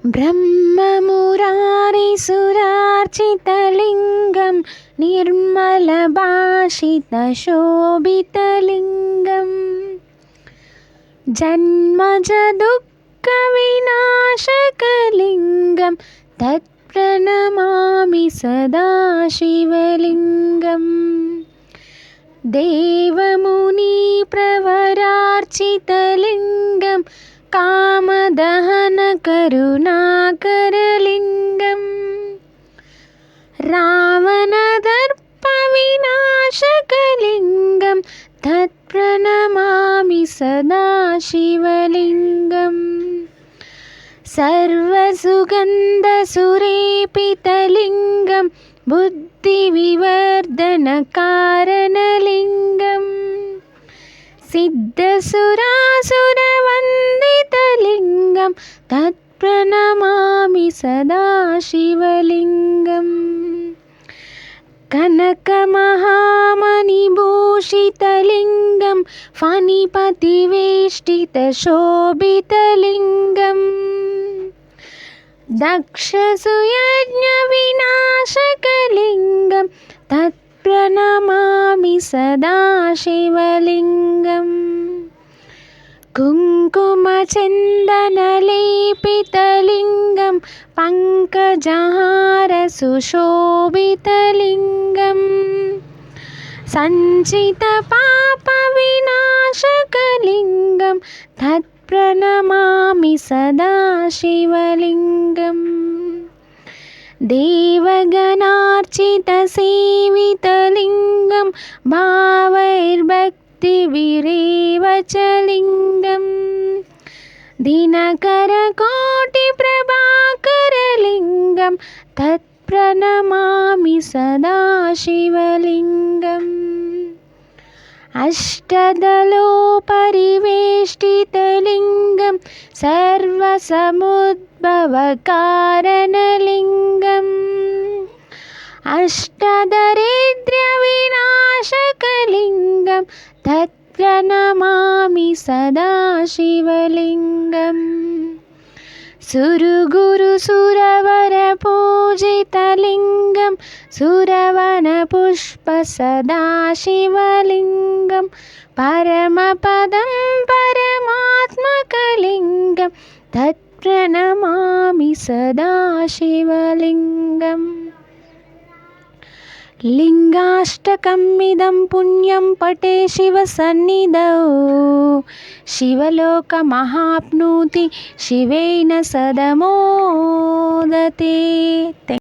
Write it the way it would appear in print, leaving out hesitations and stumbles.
ब्रह्ममुरारिसुरार्चितलिङ्गं निर्मलभाषितशोभितलिङ्गं जन्मजदुःखविनाशकलिङ्गं तत्प्रणमामि सदा शिवलिङ्गं देवमुनिप्रवरार्चितलिङ्गं कामदहनकरुणाकरलिङ्गं रावणदर्पविनाशकलिङ्गं तत्प्रणमामि सदा शिवलिङ्गं सर्वसुगन्धसुरेपितलिङ्गं बुद्धिविवर्धनकारणलिङ्गं सिद्धसुरासुरवन्दितलिङ्गं तत्प्रणमामि सदा शिवलिङ्गं कनकमहामणिभूषितलिङ्गं फणिपतिवेष्टितशोभितलिङ्गं दक्षसुयज्ञविनाशकलिङ्गं तत्प्रणमामि सदा शिवलिङ्गं कुङ्कुमचन्दनलेपितलिङ्गं पङ्कजहारसुशोभितलिङ्गं सञ्चितपापविनाशकलिङ्गं तत्प्रणमामि सदा शिवलिङ्गं देवगणार्चितसेवितलिङ्गं भावैर्भक्तिभिरेवचलिङ्गं दिनकरकोटिप्रभाकरलिङ्गं तत्प्रणमामि सदा शिवलिङ्गं अष्टदलोपरिवेष्टितलिङ्गं सर्वसमुद्भवकारणलिङ्गम् अष्टदरिद्र्यविनाशकलिङ्गं तत्प्रणमामि सदा शिवलिङ्गं सुरगुरुसुरवरपूजितलिङ्गं सुरवनपुष्पसदाशिवलिङ्गं परमपदं परमात्मकलिङ्गं तत्प्रणमामि सदा शिवलिङ्गम् लिङ्गाष्टकमिदं पुण्यं पठे शिवसन्निधौ शिवलोकमहाप्नोति शिवेन सदमोदते।